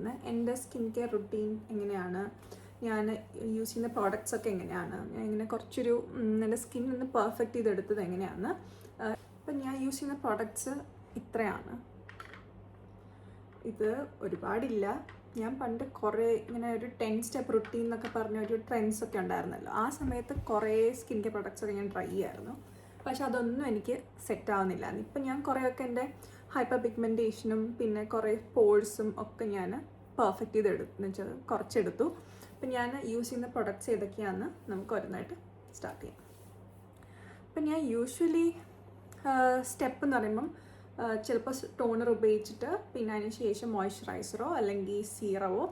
പോകുന്നത്. എൻ്റെ skin care routine എങ്ങനെയാണ്, ഞാൻ യൂസ് ചെയ്യുന്ന പ്രോഡക്റ്റ്സ് ഒക്കെ എങ്ങനെയാണ്, ഞാൻ ഇങ്ങനെ കുറച്ചൊരു എൻ്റെ സ്കിൻ ഒന്ന് പെർഫെക്റ്റ് ചെയ്തെടുത്തത് എങ്ങനെയാണ്. അപ്പം ഞാൻ യൂസ് ചെയ്യുന്ന പ്രോഡക്റ്റ്സ് ഇത്രയാണ്. ഇത് ഒരുപാടില്ല. ഞാൻ പണ്ട് കുറേ ഇങ്ങനെ ഒരു 10 സ്റ്റെപ്പ് റുട്ടീൻ എന്നൊക്കെ പറഞ്ഞ ഒരു ട്രെൻഡ്സ് ഒക്കെ ഉണ്ടായിരുന്നല്ലോ. ആ സമയത്ത് കുറേ സ്കിൻ കെയർ പ്രോഡക്റ്റ്സ് ഒക്കെ ഞാൻ ട്രൈ ചെയ്യായിരുന്നു. പക്ഷെ അതൊന്നും എനിക്ക് സെറ്റ് ആവുന്നില്ല. ഇപ്പം ഞാൻ കുറേയൊക്കെ എൻ്റെ ഹൈപ്പർ പിഗ്മെൻറ്റേഷനും പിന്നെ കുറേ പോഴ്സും ഒക്കെ ഞാൻ പെർഫെക്റ്റ് എന്ന് വെച്ചാൽ കുറച്ചെടുത്തു. അപ്പം ഞാൻ യൂസ് ചെയ്യുന്ന പ്രൊഡക്ട്സ് ഏതൊക്കെയാണെന്ന് നമുക്ക് ഓരോന്നായിട്ട് സ്റ്റാർട്ട് ചെയ്യാം. അപ്പം ഞാൻ യൂഷ്വലി സ്റ്റെപ്പ് എന്ന് പറയുമ്പം ചിലപ്പോൾ ടോണർ ഉപയോഗിച്ചിട്ട് പിന്നെ അതിന് ശേഷം മോയ്സ്ചറൈസറോ അല്ലെങ്കിൽ സീറമോ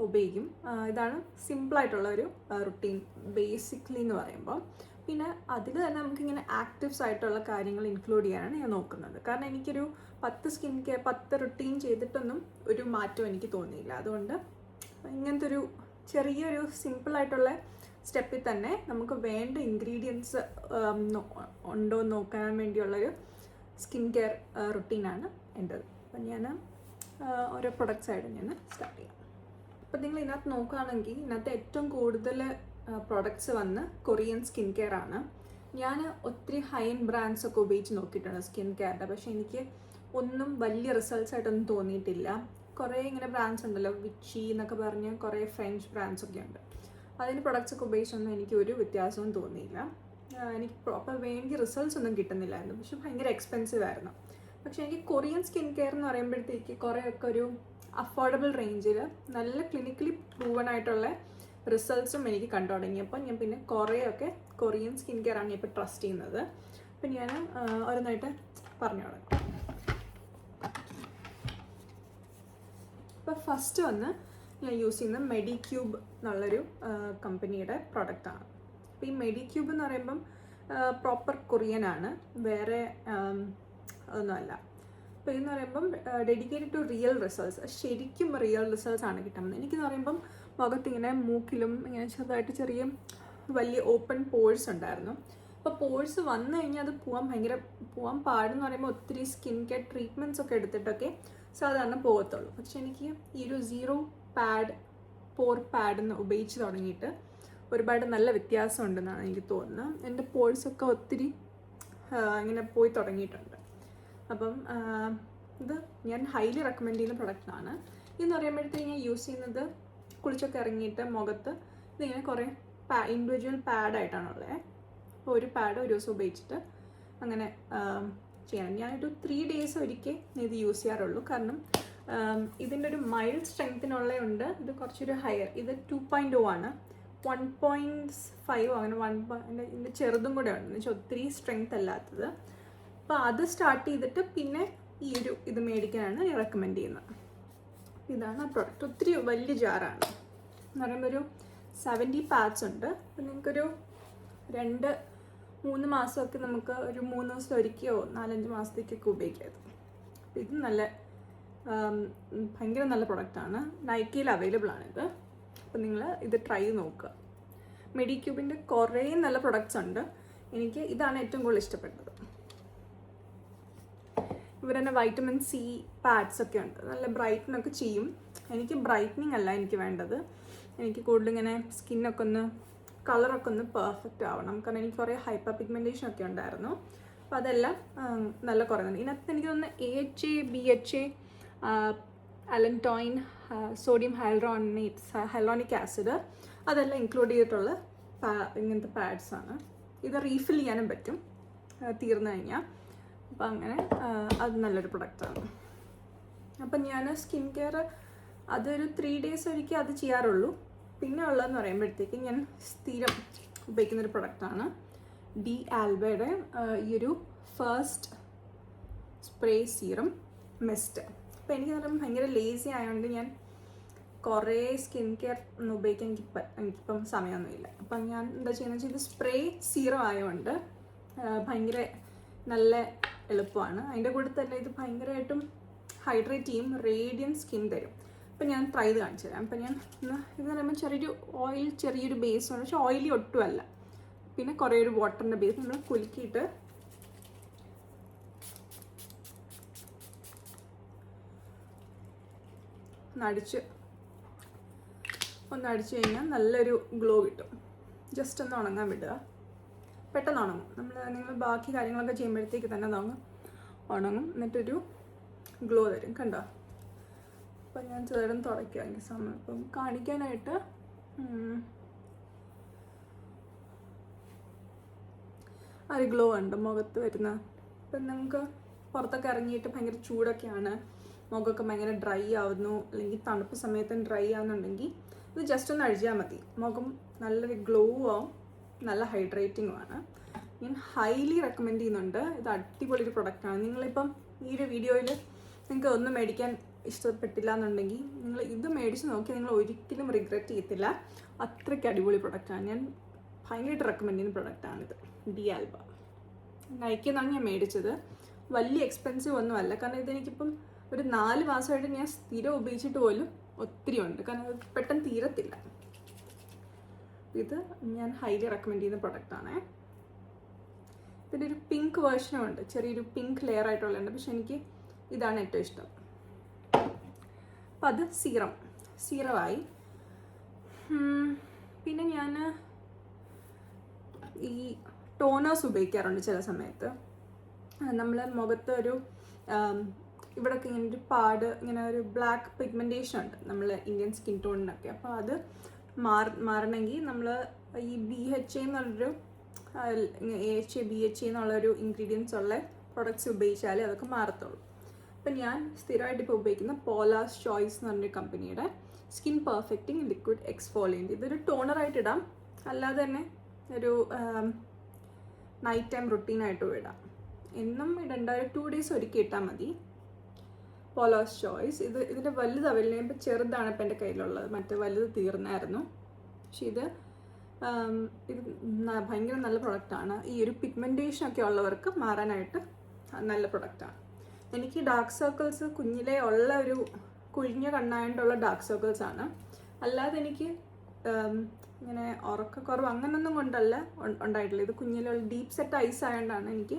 ഉപയോഗിക്കും. ഇതാണ് സിമ്പിളായിട്ടുള്ളൊരു റുട്ടീൻ ബേസിക്കലി എന്ന് പറയുമ്പോൾ. പിന്നെ അതിൽ തന്നെ നമുക്കിങ്ങനെ ആക്റ്റീവ്സ് ആയിട്ടുള്ള കാര്യങ്ങൾ ഇൻക്ലൂഡ് ചെയ്യാനാണ് ഞാൻ നോക്കുന്നത്. കാരണം എനിക്കൊരു 10 റുട്ടീൻ ചെയ്തിട്ടൊന്നും ഒരു മാറ്റം എനിക്ക് തോന്നിയില്ല. അതുകൊണ്ട് ഇങ്ങനത്തെ ഒരു ചെറിയൊരു സിമ്പിളായിട്ടുള്ള സ്റ്റെപ്പിൽ തന്നെ നമുക്ക് വേണ്ട ഇൻഗ്രീഡിയൻസ് ഉണ്ടോ എന്ന് നോക്കാൻ വേണ്ടിയുള്ളൊരു സ്കിൻ കെയർ റുട്ടീനാണ് എൻ്റെത്. അപ്പം ഞാൻ ഓരോ പ്രൊഡക്ട്സായിട്ട് ഞാൻ സ്റ്റാർട്ട് ചെയ്യാം. അപ്പം നിങ്ങൾ ഇതിനകത്ത് നോക്കുകയാണെങ്കിൽ ഇതിനകത്ത് ഏറ്റവും കൂടുതൽ പ്രോഡക്ട്സ് വന്ന് കൊറിയൻ സ്കിൻ കെയർ ആണ്. ഞാൻ ഒത്തിരി ഹൈ എൻഡ് ബ്രാൻഡ്സ് ഒക്കെ ഉപയോഗിച്ച് നോക്കിയിട്ടുണ്ട് സ്കിൻ കെയറിൻ്റെ. പക്ഷേ എനിക്ക് ഒന്നും വലിയ റിസൾട്ട്സ് ആയിട്ടൊന്നും തോന്നിയിട്ടില്ല. കുറേ ഇങ്ങനെ ബ്രാൻഡ്സ് ഉണ്ടല്ലോ, വിച്ചി എന്നൊക്കെ പറഞ്ഞ് കുറേ ഫ്രഞ്ച് ബ്രാൻഡ്സ് ഒക്കെ ഉണ്ട്. അതിൻ്റെ പ്രൊഡക്ട്സ് ഒക്കെ ഉപയോഗിച്ചൊന്നും എനിക്ക് ഒരു വ്യത്യാസവും തോന്നിയില്ല. എനിക്ക് പ്രോപ്പർ വേണ്ടി റിസൾട്ട്സ് ഒന്നും കിട്ടുന്നില്ലായിരുന്നു. പക്ഷെ ഭയങ്കര എക്സ്പെൻസീവ് ആയിരുന്നു. പക്ഷേ എനിക്ക് കൊറിയൻ സ്കിൻ കെയർ എന്ന് പറയുമ്പോഴത്തേക്ക് കുറേയൊക്കെ ഒരു അഫോർഡബിൾ റേഞ്ചിൽ നല്ല ക്ലിനിക്കലി പ്രൂവൺ ആയിട്ടുള്ള റിസൾട്ട്സും എനിക്ക് കണ്ടു തുടങ്ങിയപ്പോൾ ഞാൻ പിന്നെ കുറേയൊക്കെ കൊറിയൻ സ്കിൻ കെയർ ആണ് ഇപ്പോൾ ട്രസ്റ്റ് ചെയ്യുന്നത്. അപ്പം ഞാൻ ഓരോന്നായിട്ട് പറഞ്ഞു തുടങ്ങാം. അപ്പോൾ ഫസ്റ്റ് വന്ന് ഞാൻ യൂസ് ചെയ്യുന്ന മെഡിക്യൂബ് എന്നുള്ളൊരു കമ്പനിയുടെ പ്രൊഡക്റ്റാണ്. അപ്പോൾ ഈ മെഡിക്യൂബ് എന്ന് പറയുമ്പം പ്രോപ്പർ കൊറിയൻ ആണ്, വേറെ ഒന്നുമല്ല. അപ്പോൾ ഇതെന്ന് പറയുമ്പം ഡെഡിക്കേറ്റഡ് ടു റിയൽ റിസൾട്ട്സ്, ശരിക്കും റിയൽ റിസൾട്ട്സ് ആണ് കിട്ടുന്നത്. എനിക്കെന്ന് പറയുമ്പം മുഖത്തിങ്ങനെ മൂക്കിലും ഇങ്ങനെ ചെറുതായിട്ട് ചെറിയ വലിയ ഓപ്പൺ പോഴ്സ് ഉണ്ടായിരുന്നു. അപ്പോൾ പോഴ്സ് വന്നു കഴിഞ്ഞാൽ അത് പോകാൻ പാടെന്ന് പറയുമ്പോൾ ഒത്തിരി സ്കിൻ കെയർ ട്രീറ്റ്മെൻറ്റ്സ് ഒക്കെ എടുത്തിട്ടൊക്കെ സാധാരണ പോകത്തുള്ളൂ. പക്ഷെ എനിക്ക് ഈ ഒരു സീറോ പോർ പാഡ് ഉപയോഗിച്ച് തുടങ്ങിയിട്ട് ഒരുപാട് നല്ല വ്യത്യാസം ഉണ്ടെന്നാണ് എനിക്ക് തോന്നുന്നത്. എൻ്റെ പോഴ്സൊക്കെ ഒത്തിരി ഇങ്ങനെ പോയി തുടങ്ങിയിട്ടുണ്ട്. അപ്പം ഇത് ഞാൻ ഹൈലി റെക്കമെൻഡ് ചെയ്യുന്ന പ്രൊഡക്റ്റാണ്. ഇതെന്ന് പറയുമ്പോഴത്തേക്ക് ഞാൻ യൂസ് ചെയ്യുന്നത് കുളിച്ചൊക്കെ ഇറങ്ങിയിട്ട് മുഖത്ത് ഇതിങ്ങനെ കുറേ ഇൻഡിവിജ്വൽ പാഡായിട്ടാണുള്ളത്. അപ്പോൾ ഒരു പാഡ് ഒരു ദിവസം ഉപയോഗിച്ചിട്ട് അങ്ങനെ ചെയ്യണം. ഞാനൊരു 3 days ഒരിക്കൽ ഇത് യൂസ് ചെയ്യാറുള്ളൂ. കാരണം ഇതിൻ്റെ ഒരു മൈൽഡ് സ്ട്രെങ്ത്തിനുള്ളതുണ്ട്. ഇത് കുറച്ചൊരു ഹയർ, ഇത് 2.0 ആണ്, 1.5 അങ്ങനെ ഇതിൻ്റെ ചെറുതും കൂടെ ഉണ്ട്, എന്ന് വെച്ചാൽ ഒത്തിരി സ്ട്രെങ്ത് അല്ലാത്തത്. അപ്പോൾ അത് സ്റ്റാർട്ട് ചെയ്തിട്ട് പിന്നെ ഈ ഒരു ഇത് മേടിക്കാനാണ് ഞാൻ റെക്കമെൻഡ് ചെയ്യുന്നത്. ഇതാണ് ആ പ്രോഡക്റ്റ്. ഒത്തിരി വലിയ ജാറാണ് എന്ന് പറയുമ്പോൾ ഒരു 70 പാഡ്സ് ഉണ്ട്. അപ്പം നിങ്ങൾക്കൊരു 2-3 മാസമൊക്കെ നമുക്ക് ഒരു 3 ദിവസം ഒരിക്കയോ 4-5 മാസത്തേക്കൊക്കെ ഉപയോഗിക്കാം. അപ്പം ഇത് ഭയങ്കര നല്ല പ്രൊഡക്റ്റാണ്. നൈക്കിയിൽ അവൈലബിൾ ആണിത്. അപ്പം നിങ്ങൾ ഇത് ട്രൈ ചെയ്ത് നോക്കുക. മെഡിക്യൂബിൻ്റെ കുറേ നല്ല പ്രൊഡക്ട്സ് ഉണ്ട്. എനിക്ക് ഇതാണ് ഏറ്റവും കൂടുതൽ ഇഷ്ടപ്പെട്ടത്. ഇവർ തന്നെ വൈറ്റമിൻ സി പാഡ്സ് ഒക്കെ ഉണ്ട്, നല്ല ബ്രൈറ്റനൊക്കെ ചെയ്യും. എനിക്ക് ബ്രൈറ്റനിങ് അല്ല എനിക്ക് വേണ്ടത്, എനിക്ക് കൂടുതൽ ഇങ്ങനെ സ്കിന്നൊക്കെ ഒന്ന് കളറൊക്കെ ഒന്ന് പെർഫെക്റ്റ് ആവണം. കാരണം എനിക്ക് കുറേ ഹൈപ്പർ പിഗ്മെൻറ്റേഷൻ ഒക്കെ ഉണ്ടായിരുന്നു. അപ്പോൾ അതെല്ലാം നല്ല കുറയുന്നുണ്ട്. ഇതിനകത്ത് എനിക്ക് തോന്നുന്നു AHA, BHA, allantoin, sodium hyaluronic acid അതെല്ലാം ഇൻക്ലൂഡ് ചെയ്തിട്ടുള്ള ഇങ്ങനത്തെ പാഡ്സാണ്. ഇത് റീഫിൽ ചെയ്യാനും പറ്റും തീർന്നു കഴിഞ്ഞാൽ. അപ്പം അങ്ങനെ അത് നല്ലൊരു പ്രൊഡക്റ്റാണ്. അപ്പം ഞാൻ സ്കിൻ കെയർ അതൊരു 3 days ഒരിക്കൽ അത് ചെയ്യാറുള്ളൂ. പിന്നെ ഉള്ളതെന്ന് പറയുമ്പോഴത്തേക്ക് ഞാൻ സ്ഥിരം ഉപയോഗിക്കുന്നൊരു പ്രൊഡക്റ്റാണ് ഡി ആൽബയുടെ ഈ ഒരു ഫസ്റ്റ് സ്പ്രേ സീറം മിസ്റ്റ്. അപ്പോൾ എനിക്ക് പറയുമ്പോൾ ഭയങ്കര ലേസി ആയതുകൊണ്ട് ഞാൻ കുറേ സ്കിൻ കെയർ ഒന്നും ഉപയോഗിക്കാൻ എനിക്കിപ്പം സമയമൊന്നുമില്ല. അപ്പം ഞാൻ എന്താ ചെയ്യുന്നത് വെച്ചാൽ ഇത് സ്പ്രേ സീറം ആയതുകൊണ്ട് ഭയങ്കര നല്ല എളുപ്പമാണ്. അതിൻ്റെ കൂടെ തന്നെ ഇത് ഭയങ്കരമായിട്ടും ഹൈഡ്രേറ്റ് ചെയ്യും, റേഡിയൻ സ്കിൻ തരും. അപ്പം ഞാൻ ട്രൈ ചെയ്ത് കാണിച്ചു തരാം. അപ്പം ഞാൻ ഇത് പറയുമ്പോൾ ചെറിയൊരു ബേസ് ആണ്, പക്ഷെ ഓയിലി ഒട്ടുമല്ല. പിന്നെ കുറേ ഒരു വാട്ടറിൻ്റെ ബേസ് നമ്മൾ കുലുക്കിയിട്ട് ഒന്ന് അടിച്ച് കഴിഞ്ഞാൽ നല്ലൊരു ഗ്ലോ കിട്ടും. ജസ്റ്റ് ഒന്ന് ഉണങ്ങാൻ വിടുക. പെട്ടെന്ന് ഉണങ്ങും. നിങ്ങൾ ബാക്കി കാര്യങ്ങളൊക്കെ ചെയ്യുമ്പോഴത്തേക്ക് തന്നെ ഉണങ്ങും. എന്നിട്ടൊരു ഗ്ലോ തരും. കണ്ടോ? അപ്പം ഞാൻ ചേർന്ന് തുടയ്ക്കുക എനിക്ക് സമയം ഇപ്പം കാണിക്കാനായിട്ട്. ആ ഒരു ഗ്ലോ ഉണ്ട് മുഖത്ത് വരുന്ന. ഇപ്പം നിങ്ങൾക്ക് പുറത്തൊക്കെ ഇറങ്ങിയിട്ട് ഭയങ്കര ചൂടൊക്കെയാണ്, മുഖമൊക്കെ ഭയങ്കര ഡ്രൈ ആവുന്നു, അല്ലെങ്കിൽ തണുപ്പ് സമയത്ത് ഡ്രൈ ആവുന്നുണ്ടെങ്കിൽ ഇത് ജസ്റ്റ് ഒന്ന് അഴിച്ചാൽ മതി. മുഖം നല്ലൊരു ഗ്ലോ ആവും, നല്ല ഹൈഡ്രേറ്റിംഗുമാണ്. ഞാൻ ഹൈലി റെക്കമെൻഡ് ചെയ്യുന്നുണ്ട്. ഇത് അടിപൊളി ഒരു പ്രൊഡക്റ്റാണ്. നിങ്ങളിപ്പം ഈ ഒരു വീഡിയോയിൽ നിങ്ങൾക്ക് ഒന്നും മേടിക്കാൻ ഇഷ്ടപ്പെട്ടില്ല എന്നുണ്ടെങ്കിൽ നിങ്ങൾ ഇത് മേടിച്ച് നോക്കി നിങ്ങൾ ഒരിക്കലും റിഗ്രറ്റ് ചെയ്യത്തില്ല. അത്രയ്ക്ക് അടിപൊളി പ്രൊഡക്റ്റാണ്. ഞാൻ ഭയങ്കരമായിട്ട് റെക്കമെൻഡ് ചെയ്യുന്ന പ്രൊഡക്റ്റാണിത്. ഡിആൽബ നൈക്കിന്നാണ് ഞാൻ മേടിച്ചത്. വലിയ എക്സ്പെൻസീവ് ഒന്നും അല്ല, കാരണം ഇതെനിക്കിപ്പം ഒരു 4 മാസമായിട്ട് ഞാൻ സ്ഥിരം ഉപയോഗിച്ചിട്ട് പോലും ഒത്തിരി ഉണ്ട്, കാരണം അത് പെട്ടെന്ന് തീരത്തില്ല. ഇത് ഞാൻ ഹൈലി റെക്കമെൻഡ് ചെയ്യുന്ന പ്രൊഡക്റ്റാണ്. ഇതിൻ്റെ ഒരു പിങ്ക് വേർഷനും ഉണ്ട്, ചെറിയൊരു പിങ്ക് ലെയർ ആയിട്ടുള്ളുണ്ട്. പക്ഷെ എനിക്ക് ഇതാണ് ഏറ്റവും ഇഷ്ടം. അപ്പം അത് സീറമായി. പിന്നെ ഞാൻ ഈ ടോണേഴ്സ് ഉപയോഗിക്കാറുണ്ട് ചില സമയത്ത്. നമ്മൾ മുഖത്ത് ഒരു ഇവിടെയൊക്കെ ഇങ്ങനെ ഒരു പാട്, ഇങ്ങനെ ഒരു ബ്ലാക്ക് പിഗ്മെൻറ്റേഷൻ ഉണ്ട് നമ്മൾ ഇന്ത്യൻ സ്കിൻ ടോണിനൊക്കെ. അപ്പോൾ അത് മാറണമെങ്കിൽ നമ്മൾ ഈ BHA എന്നുള്ളൊരു AHA BHA എന്നുള്ളൊരു ഇൻഗ്രീഡിയൻസ് ഉള്ള പ്രൊഡക്ട്സ് ഉപയോഗിച്ചാലേ അതൊക്കെ മാറത്തുള്ളൂ. അപ്പം ഞാൻ സ്ഥിരമായിട്ട് ഇപ്പോൾ ഉപയോഗിക്കുന്ന പോലാസ് ചോയ്സ് എന്ന് പറഞ്ഞൊരു കമ്പനിയുടെ സ്കിൻ പെർഫെക്റ്റിംഗ് ലിക്വിഡ് എക്സ്ഫോളിയൻറ്റ്. ഇതൊരു ടോണറായിട്ട് ഇടാം, അല്ലാതെ തന്നെ ഒരു നൈറ്റ് ടൈം റുട്ടീനായിട്ടും ഇടാം. എന്നും ഇടേണ്ട, ഒരു 2 days ഒരിക്കൽ ഇട്ടാൽ മതി. പോലാസ് ചോയ്സ്. ഇതിൻ്റെ വലുത് അവൈലബിൾ. ഇപ്പോൾ ചെറുതാണ് ഇപ്പം എൻ്റെ കയ്യിലുള്ളത്, മറ്റേ വലുത് തീർന്നായിരുന്നു. പക്ഷെ ഇത് ഭയങ്കര നല്ല പ്രൊഡക്റ്റാണ്. ഈ ഒരു പിഗ്മെൻറ്റേഷനൊക്കെ ഉള്ളവർക്ക് മാറാനായിട്ട് നല്ല പ്രൊഡക്റ്റാണ്. എനിക്ക് ഡാർക്ക് സർക്കിൾസ് കുഞ്ഞിലേ ഉള്ള ഒരു കുഴിഞ്ഞ കണ്ണായിട്ടുള്ള ഡാർക്ക് സർക്കിൾസാണ്. അല്ലാതെ എനിക്ക് ഇങ്ങനെ ഉറക്കക്കുറവ് അങ്ങനൊന്നും കൊണ്ടല്ല ഉണ്ടായിട്ടില്ല. ഇത് കുഞ്ഞിലുള്ള ഡീപ്പ് സെറ്റ് ഐസ് ആയതുകൊണ്ടാണ് എനിക്ക്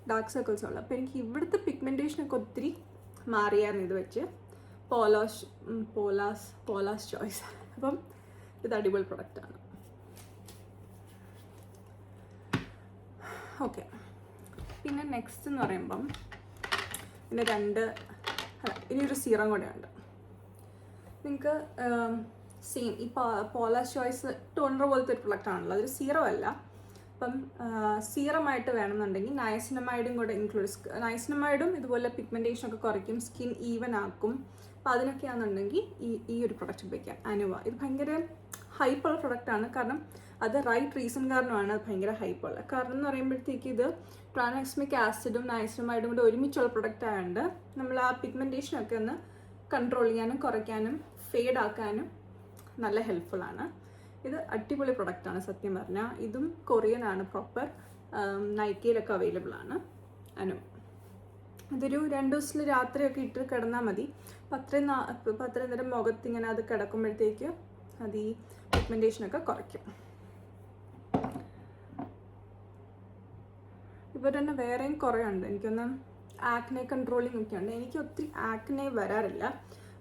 ഡാർക്ക് സർക്കിൾസ് ഉള്ളത്. അപ്പോൾ എനിക്ക് ഇവിടുത്തെ പിഗ്മെൻറ്റേഷനൊക്കെ ഒത്തിരി മാറിയായിരുന്നു ഇത് വെച്ച്. പോലാസ് ചോയ്സ്. അപ്പം ഇത് അടിപൊളി പ്രൊഡക്റ്റാണ്. ഓക്കെ, പിന്നെ നെക്സ്റ്റ് എന്ന് പറയുമ്പം പിന്നെ ഇനിയൊരു സീറം കൂടെ ഉണ്ട്. നിങ്ങൾക്ക് സെയിം ഈ പോലാസ് ചോയ്സ് ടോണർ പോലത്തെ ഒരു പ്രൊഡക്റ്റ് ആണല്ലോ, അതൊരു സീറം അല്ല. അപ്പം സീറമായിട്ട് വേണമെന്നുണ്ടെങ്കിൽ നയസിനമൈഡും കൂടെ നയസിനമൈഡും ഇതുപോലെ പിഗ്മെൻറ്റേഷനൊക്കെ കുറയ്ക്കും, സ്കിൻ ഈവൻ ആക്കും. അപ്പോൾ അതിനൊക്കെയാണെന്നുണ്ടെങ്കിൽ ഈ ഒരു പ്രൊഡക്റ്റ് ഉപയോഗിക്കാം, അനുവ. ഇത് ഭയങ്കര ഹൈപ്പുള്ള പ്രൊഡക്റ്റാണ്. കാരണം അത് റൈറ്റ് റീസൺ കാരണമാണ് അത് ഭയങ്കര ഹൈപ്പുള്ളത്. കാരണം എന്ന് പറയുമ്പോഴത്തേക്ക് ഇത് ട്രാൻഎക്സ്മിക് ആസിഡും നയസിനമൈഡും കൂടെ ഒരുമിച്ചുള്ള പ്രൊഡക്റ്റ് ആയതുകൊണ്ട് നമ്മൾ ആ പിഗ്മെൻറ്റേഷനൊക്കെ ഒന്ന് കൺട്രോൾ ചെയ്യാനും കുറയ്ക്കാനും ഫെയ്ഡ് ആക്കാനും നല്ല ഹെൽപ്ഫുള്ളാണ്. ഇത് അടിപൊളി പ്രൊഡക്റ്റാണ് സത്യം പറഞ്ഞാൽ. ഇതും കൊറിയനാണ്, പ്രോപ്പർ നൈക്കയിലൊക്കെ അവൈലബിൾ ആണ്. ഇതൊരു 2 ദിവസത്തിൽ രാത്രിയൊക്കെ ഇട്ട് കിടന്നാൽ മതി. അത്രയും നേരം മുഖത്തിങ്ങനെ അത് കിടക്കുമ്പോഴത്തേക്ക് അത് ഈ പിഗ്മെൻറ്റേഷനൊക്കെ കുറയ്ക്കും. ഇപ്പോൾ തന്നെ വേറെയും കുറേ ഉണ്ട്. എനിക്കൊന്ന് ആക്നെ കൺട്രോളിങ് ഒക്കെ ഉണ്ട്. എനിക്ക് ഒത്തിരി ആക്നെ വരാറില്ല.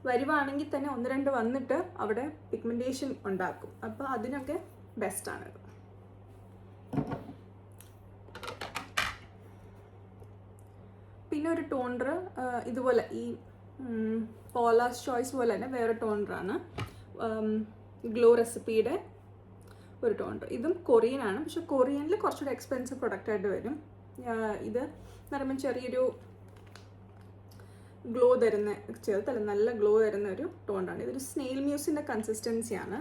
വരുവാണെങ്കിൽ തന്നെ 1-2 വന്നിട്ട് അവിടെ പിഗ്മെൻറ്റേഷൻ ഉണ്ടാക്കും. അപ്പോൾ അതിനൊക്കെ ബെസ്റ്റാണിത്. പിന്നെ ഒരു ടോണർ ഇതുപോലെ ഈ പോലാസ് ചോയ്സ് പോലെ തന്നെ വേറെ ടോണറാണ്, ഗ്ലോ റെസിപ്പിയുടെ ഒരു ടോണർ. ഇതും കൊറിയനാണ്, പക്ഷെ കൊറിയനിൽ കുറച്ചുകൂടെ എക്സ്പെൻസീവ് പ്രൊഡക്റ്റായിട്ട് വരും. ഇത് എന്ന് പറയുമ്പോൾ ചെറിയൊരു ഗ്ലോ തരുന്ന, ചെറുതല്ല നല്ല ഗ്ലോ തരുന്ന ഒരു ടോണറാണ്. ഇതൊരു സ്നെയിൽ മ്യൂസിൻ്റെ കൺസിസ്റ്റൻസിയാണ്.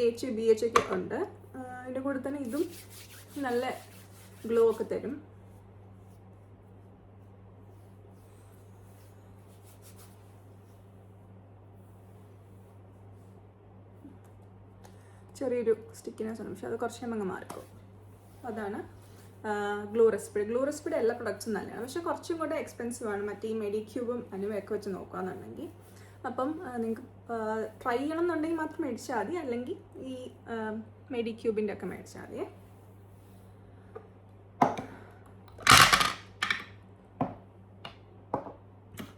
AHA BHA ഒക്കെ ഉണ്ട്. അതിൻ്റെ കൂടെ തന്നെ ഇതും നല്ല ഗ്ലോ ഒക്കെ തരും. ചെറിയൊരു സ്റ്റിക്കിനെസ് ഉണ്ട്, പക്ഷെ അത് കുറച്ച് അങ്ങ് മാറിക്കും. അതാണ് ഗ്ലോ റെസിപ്പിയുടെ എല്ലാ പ്രൊഡക്ട്സും നല്ലതാണ്, പക്ഷെ കുറച്ചും കൂടെ എക്സ്പെൻസീവ് ആണ് മറ്റേ ഈ മെഡിക്യൂബും അനുവയൊക്കെ വെച്ച് നോക്കുകയാണെന്നുണ്ടെങ്കിൽ. അപ്പം നിങ്ങൾക്ക് ട്രൈ ചെയ്യണം എന്നുണ്ടെങ്കിൽ മാത്രം മേടിച്ചാൽ മതി, അല്ലെങ്കിൽ ഈ മെഡിക്യൂബിൻ്റെ ഒക്കെ മേടിച്ചാൽ മതിയേ.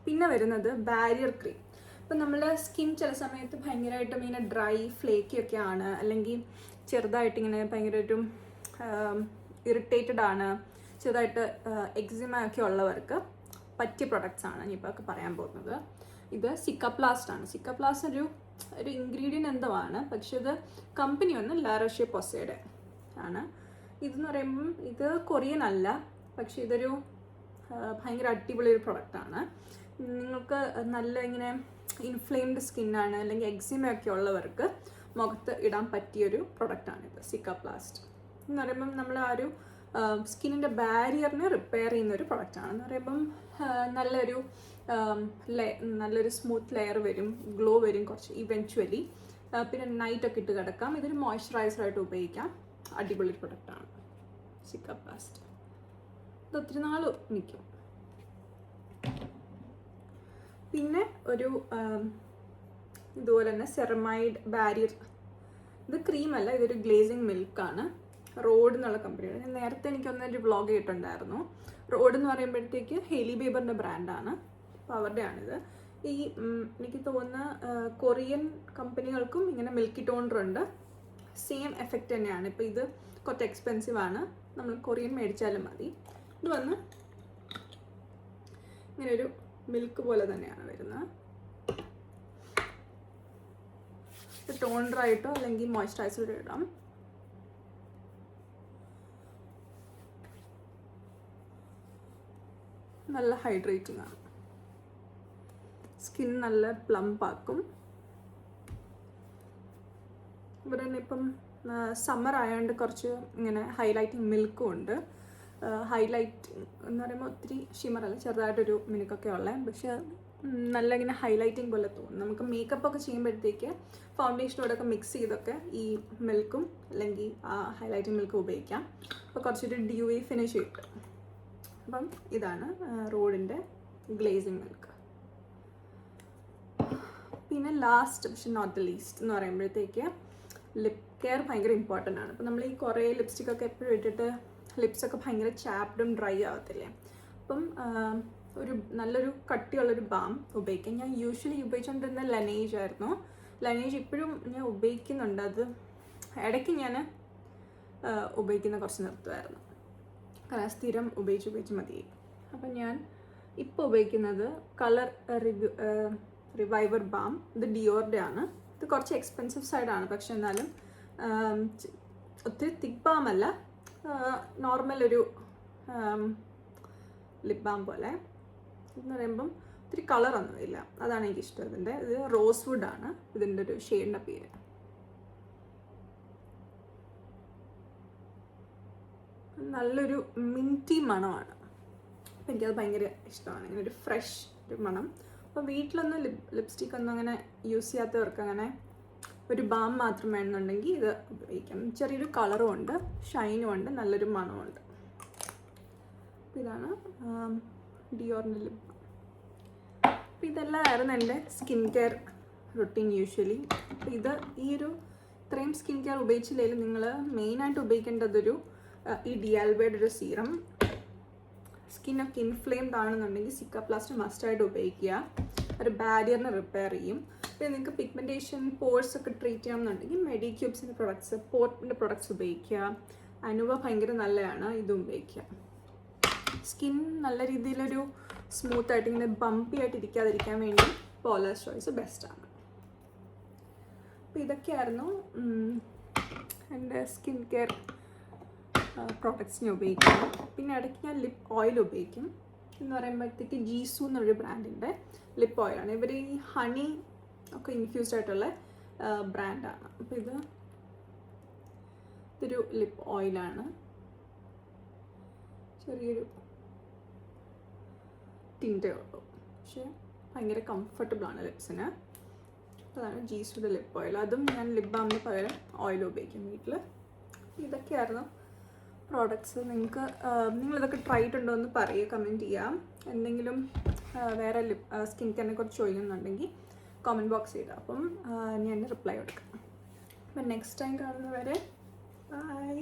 പിന്നെ വരുന്നത് ബാരിയർ ക്രീം. ഇപ്പം നമ്മൾ സ്കിൻ ചില സമയത്ത് ഭയങ്കരമായിട്ടും ഇങ്ങനെ ഡ്രൈ ഫ്ലേക്കി ഒക്കെ ആണ്, അല്ലെങ്കിൽ ചെറുതായിട്ട് ഇങ്ങനെ ഭയങ്കരമായിട്ടും ഇറിറ്റേറ്റഡ് ആണ്, ചെറുതായിട്ട് എക്സിമ ഒക്കെ ഉള്ളവർക്ക് പറ്റിയ പ്രൊഡക്ട്സ് ആണ് ഞാനിപ്പോൾ പറയാൻ പോകുന്നത്. ഇത് സിക്കാപ്ലാസ്റ്റ് ആണ്. സിക്കാപ്ലാസ്റ്റ് ഒരു ഇൻഗ്രീഡിയൻ്റ് എന്തോ ആണ്, പക്ഷെ ഇത് കമ്പനി വന്ന് ലാ റോഷെ പോസയുടെ ആണ്. ഇതെന്ന് പറയുമ്പം ഇത് കൊറിയൻ അല്ല, പക്ഷെ ഇതൊരു ഭയങ്കര അടിപൊളി ഒരു പ്രൊഡക്റ്റാണ്. നിങ്ങൾക്ക് നല്ല ഇങ്ങനെ ഇൻഫ്ലെയിംഡ് സ്കിന്നാണ് അല്ലെങ്കിൽ എക്സിമയൊക്കെ ഉള്ളവർക്ക് മുഖത്ത് ഇടാൻ പറ്റിയൊരു പ്രൊഡക്റ്റാണിത്. സിക്കാപ്ലാസ്റ്റ് എന്ന് പറയുമ്പം നമ്മൾ ആ ഒരു സ്കിന്നിൻ്റെ ബാരിയറിനെ റിപ്പയർ ചെയ്യുന്നൊരു പ്രൊഡക്റ്റാണ്. എന്ന് പറയുമ്പം നല്ലൊരു സ്മൂത്ത് ലെയർ വരും, ഗ്ലോ വരും കുറച്ച് ഇവൻച്വലി. പിന്നെ നൈറ്റൊക്കെ ഇട്ട് കിടക്കാം. ഇതൊരു മോയ്സ്ചറൈസറായിട്ട് ഉപയോഗിക്കാം. അടിപൊളി പ്രൊഡക്റ്റാണ് സിക്കാപ്ലാസ്റ്റ്. ഇത് ഒത്തിരി നാൾ നിൽക്കും. പിന്നെ ഒരു ഇതുപോലെ തന്നെ സെറമൈഡ് ബാരിയർ. ഇത് ക്രീമല്ല, ഇതൊരു ഗ്ലേസിങ് മിൽക്കാണ്. റോഡ് എന്നുള്ള കമ്പനിയാണ്. ഞാൻ നേരത്തെ എനിക്കൊന്നൊരു വ്ളോഗ് ഇട്ടുണ്ടായിരുന്നു. റോഡ് എന്ന് പറയുമ്പോഴത്തേക്ക് ഹെയ്ലി ബേബറിൻ്റെ ബ്രാൻഡാണ്. അപ്പോൾ അവരുടെയാണിത്. ഈ എനിക്ക് തോന്നുന്ന കൊറിയൻ കമ്പനികൾക്കും ഇങ്ങനെ മിൽക്കി ടോണർ ഉണ്ട്. സെയിം എഫക്റ്റ് തന്നെയാണ്. ഇപ്പോൾ ഇത് കുറച്ച് എക്സ്പെൻസീവ് ആണ്, നമ്മൾ കൊറിയൻ മേടിച്ചാലും മതി. ഇത് വന്ന് ഇങ്ങനെ ഒരു മിൽക്ക് പോലെ തന്നെയാണ് വരുന്നത്. ഇത് ടോണറായിട്ടോ അല്ലെങ്കിൽ മോയ്സ്ചറൈസറോ ഇടാം. നല്ല ഹൈഡ്രേറ്റിംഗ് ആണ്, സ്കിൻ നല്ല പ്ലംപ് ആക്കും. ഇവിടെ തന്നെ ഇപ്പം സമ്മർ ആയതുകൊണ്ട് കുറച്ച് ഇങ്ങനെ ഹൈലൈറ്റിംഗ് മിൽക്കും ഉണ്ട്. ഹൈലൈറ്റ് എന്ന് പറയുമ്പോൾ ഒത്തിരി ഷിമറല്ല, ചെറുതായിട്ടൊരു മിനുക്കൊക്കെ ഉള്ളത്, പക്ഷെ നല്ല ഇങ്ങനെ ഹൈലൈറ്റിംഗ് പോലെ തോന്നും. നമുക്ക് മേക്കപ്പ് ഒക്കെ ചെയ്യുമ്പോഴത്തേക്ക് ഫൗണ്ടേഷനോടൊക്കെ മിക്സ് ചെയ്തൊക്കെ ഈ മിൽക്കും അല്ലെങ്കിൽ ആ ഹൈലൈറ്റിംഗ് മിൽക്കും ഉപയോഗിക്കാം. അപ്പോൾ കുറച്ചൊരു ഡ്യൂവി ഫിനിഷ് കിട്ടും. അപ്പം ഇതാണ് റോഡിൻ്റെ ഗ്ലേസിങ് മിൽക്ക്. പിന്നെ ലാസ്റ്റ് പക്ഷെ നോട്ട് ദ ലീസ്റ്റ് എന്ന് പറയുമ്പോഴത്തേക്ക് ലിപ് കെയർ ഭയങ്കര ഇമ്പോർട്ടൻ്റ് ആണ്. അപ്പോൾ നമ്മൾ ഈ കുറേ ലിപ്സ്റ്റിക്കൊക്കെ എപ്പോഴും ഇട്ടിട്ട് ലിപ്സൊക്കെ ഭയങ്കര ചാപ്ഡും ഡ്രൈ ആവത്തില്ലേ. അപ്പം നല്ലൊരു കട്ടിയുള്ളൊരു ബാം ഉപയോഗിക്കാം. ഞാൻ യൂഷ്വലി ഉപയോഗിച്ചുകൊണ്ടിരുന്ന ലനേജ് ആയിരുന്നു. ലനേജ് ഇപ്പോഴും ഞാൻ ഉപയോഗിക്കുന്നുണ്ട്. അത് ഇടയ്ക്ക് ഞാൻ ഉപയോഗിക്കുന്ന കുറച്ച് നിർത്തുമായിരുന്നു, കാരണം സ്ഥിരം ഉപയോഗിച്ച് മതിയായി. അപ്പം ഞാൻ ഇപ്പോൾ ഉപയോഗിക്കുന്നത് കളർ റിവൈവർ ബാം. ഇത് ഡിയോറിൻ്റെ ആണ്. ഇത് കുറച്ച് എക്സ്പെൻസീവ് സൈഡാണ്, പക്ഷെ എന്നാലും ഒത്തിരി തിക്ക് ബാം അല്ല, നോർമൽ ഒരു ലിപ് ബാം പോലെ. എന്ന് പറയുമ്പം ഒത്തിരി കളറൊന്നുമില്ല, അതാണ് എനിക്കിഷ്ടം ഇതിൻ്റെ. ഇത് റോസ് വുഡാണ് ഇതിൻ്റെ ഒരു ഷെയ്ഡിൻ്റെ പേര്. നല്ലൊരു മിൻറ്റി മണമാണ്. അപ്പം എനിക്കത് ഭയങ്കര ഇഷ്ടമാണ്, ഇങ്ങനെ ഒരു ഫ്രഷ് ഒരു മണം. അപ്പോൾ വീട്ടിലൊന്നും ലിപ്സ്റ്റിക് ഒന്നും അങ്ങനെ യൂസ് ചെയ്യാത്തവർക്ക് അങ്ങനെ ഒരു ബാം മാത്രം വേണമെന്നുണ്ടെങ്കിൽ ഇത് ഉപയോഗിക്കാം. ചെറിയൊരു കളറും ഉണ്ട്, ഷൈനും ഉണ്ട്, നല്ലൊരു മണമുണ്ട്. അപ്പോൾ ഇതാണ് ഡിയോറിൻ്റെ ലിപ് ബാം. അപ്പോൾ ഇതെല്ലാമായിരുന്നു എൻ്റെ സ്കിൻ കെയർ റുട്ടീൻ യൂഷ്വലി. അപ്പോൾ ഇത്രയും സ്കിൻ കെയർ ഉപയോഗിച്ചില്ലെങ്കിലും നിങ്ങൾ മെയിനായിട്ട് ഉപയോഗിക്കേണ്ടതൊരു ഈ ഡിയാൽബയുടെ ഒരു സീറം. സ്കിന്നൊക്കെ ഇൻഫ്ലെയിംഡ് ആണെന്നുണ്ടെങ്കിൽ സിക്കാപ്ലാസ്റ്റ് മസ്റ്റായിട്ട് ഉപയോഗിക്കുക. ഒരു ബാരിയറിനെ റിപ്പയർ ചെയ്യും. പിന്നെ നിങ്ങൾക്ക് പിഗ്മെൻറ്റേഷൻ പോഴ്സ് ഒക്കെ ട്രീറ്റ് ചെയ്യണമെന്നുണ്ടെങ്കിൽ മെഡിക്യൂബ്സിൻ്റെ പ്രൊഡക്ട്സ്, പോർട്ടിൻ്റെ പ്രൊഡക്ട്സ് ഉപയോഗിക്കുക. അനുവ ഭയങ്കര നല്ലതാണ്, ഇതും ഉപയോഗിക്കുക. സ്കിൻ നല്ല രീതിയിലൊരു സ്മൂത്തായിട്ട് ഇങ്ങനെ ബമ്പി ആയിട്ട് ഇരിക്കാതിരിക്കാൻ വേണ്ടി പോളേഴ്സ് ചോയ്സ് ബെസ്റ്റാണ്. അപ്പോൾ ഇതൊക്കെയായിരുന്നു എൻ്റെ സ്കിൻ കെയർ പ്രോഡക്ട്സ് ഞാൻ ഉപയോഗിക്കുന്നു. പിന്നെ ഇടയ്ക്ക് ഞാൻ ലിപ്പ് ഓയിൽ ഉപയോഗിക്കും. എന്ന് പറയുമ്പോഴത്തേക്ക് ജീസു എന്നൊരു ബ്രാൻഡിൻ്റെ ലിപ്പ് ഓയിലാണ്. ഇവർ ഈ ഹണി ഒക്കെ ഇൻഫ്യൂസ്ഡ് ആയിട്ടുള്ള ബ്രാൻഡാണ്. അപ്പോൾ ഇതൊരു ലിപ്പ് ഓയിലാണ്. ചെറിയൊരു ടിൻറ്റേ ഉള്ളൂ, പക്ഷേ ഭയങ്കര കംഫർട്ടബിളാണ് ലിപ്സിന്. അതാണ് ജീസുയുടെ ലിപ്പ് ഓയിൽ. അതും ഞാൻ ലിപ്പ് ബാമിന് പകരം ഓയിൽ ഉപയോഗിക്കും വീട്ടിൽ. ഇതൊക്കെയായിരുന്നു പ്രോഡക്ട്സ്. നിങ്ങളിതൊക്കെ ട്രൈ ചെയ്തിട്ടുണ്ടോ എന്ന് പറയുക, കമൻറ്റ് ചെയ്യാം. എന്തെങ്കിലും വേറെ സ്കിൻ കെയറിനെ കുറിച്ച് ചോദിക്കുന്നുണ്ടെങ്കിൽ കമൻറ്റ് ബോക്സ് ചെയ്താൽ അപ്പം ഞാൻ റിപ്ലൈ കൊടുക്കാം. അപ്പം നെക്സ്റ്റ് ടൈം കാണുന്നവരെ ബൈ.